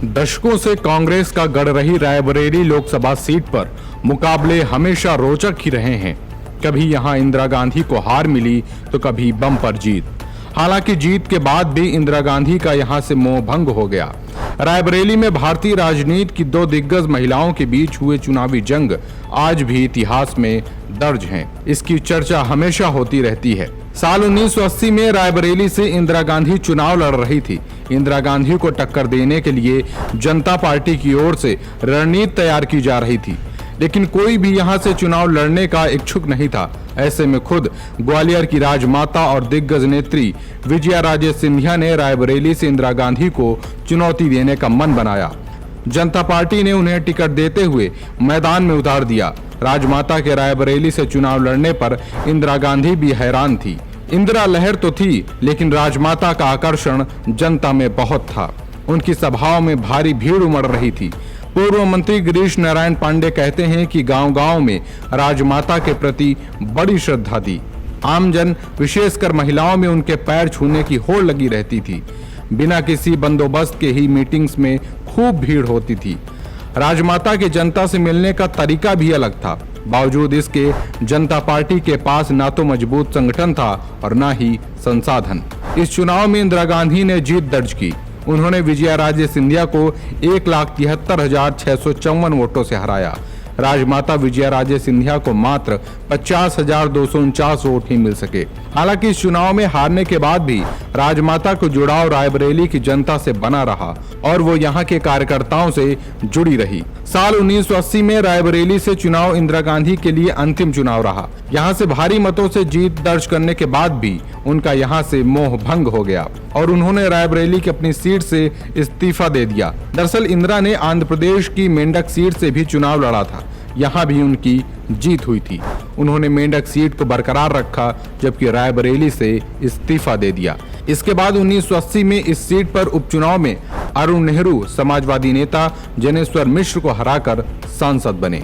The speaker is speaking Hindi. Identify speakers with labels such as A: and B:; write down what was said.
A: दशकों से कांग्रेस का गढ़ रही रायबरेली लोकसभा सीट पर मुकाबले हमेशा रोचक ही रहे हैं। कभी यहां इंदिरा गांधी को हार मिली तो कभी बम्पर जीत। हालांकि जीत के बाद भी इंदिरा गांधी का यहां से मोह भंग हो गया। रायबरेली में भारतीय राजनीति की दो दिग्गज महिलाओं के बीच हुए चुनावी जंग आज भी इतिहास में दर्ज हैं। इसकी चर्चा हमेशा होती रहती है। साल 1980 में रायबरेली से इंदिरा गांधी चुनाव लड़ रही थी। इंदिरा गांधी को टक्कर देने के लिए जनता पार्टी की ओर से रणनीति तैयार की जा रही थी, लेकिन कोई भी यहां से चुनाव लड़ने का इच्छुक नहीं था। ऐसे में खुद ग्वालियर की राजमाता और दिग्गज नेत्री विजया राजे सिंधिया ने रायबरेली से इंदिरा गांधी को चुनौती देने का मन बनाया। जनता पार्टी ने उन्हें टिकट देते हुए मैदान में उतार दिया। राजमाता के रायबरेली से चुनाव लड़ने पर इंदिरा गांधी भी हैरान थी। इंदिरा लहर तो थी, लेकिन राजमाता का आकर्षण जनता में बहुत था। उनकी सभाओं में भारी भीड़ उमड़ रही थी। पूर्व मंत्री गिरीश नारायण पांडे कहते हैं कि गांव-गांव में राजमाता के प्रति बड़ी श्रद्धा थी। आमजन, विशेषकर महिलाओं में उनके पैर छूने की होड़ लगी रहती थी। बिना किसी बंदोबस्त के ही मीटिंग्स में खूब भीड़ होती थी। राजमाता के जनता से मिलने का तरीका भी अलग था। बावजूद इसके जनता पार्टी के पास ना तो मजबूत संगठन था और ना ही संसाधन। इस चुनाव में इंदिरा गांधी ने जीत दर्ज की। उन्होंने विजया राजे सिंधिया को 1,73,654 वोटों से हराया। राजमाता विजया राजे सिंधिया को मात्र 50,249 वोट ही मिल सके। हालांकि इस चुनाव में हारने के बाद भी राजमाता को जुड़ाव रायबरेली की जनता से बना रहा और वो यहाँ के कार्यकर्ताओं से जुड़ी रही। साल 1980 में रायबरेली से चुनाव इंदिरा गांधी के लिए अंतिम चुनाव रहा। यहाँ से भारी मतों से जीत दर्ज करने के बाद भी उनका यहाँ से मोह भंग हो गया और उन्होंने रायबरेली की अपनी सीट से इस्तीफा दे दिया। दरअसल इंदिरा ने आंध्र प्रदेश की मेंढक सीट से भी चुनाव लड़ा था। यहाँ भी उनकी जीत हुई थी। उन्होंने मेंढक सीट को बरकरार रखा, जबकि रायबरेली से इस्तीफा दे दिया। इसके बाद 1980 में इस सीट पर उपचुनाव में अरुण नेहरू समाजवादी नेता जनेश्वर मिश्र को हराकर सांसद बने।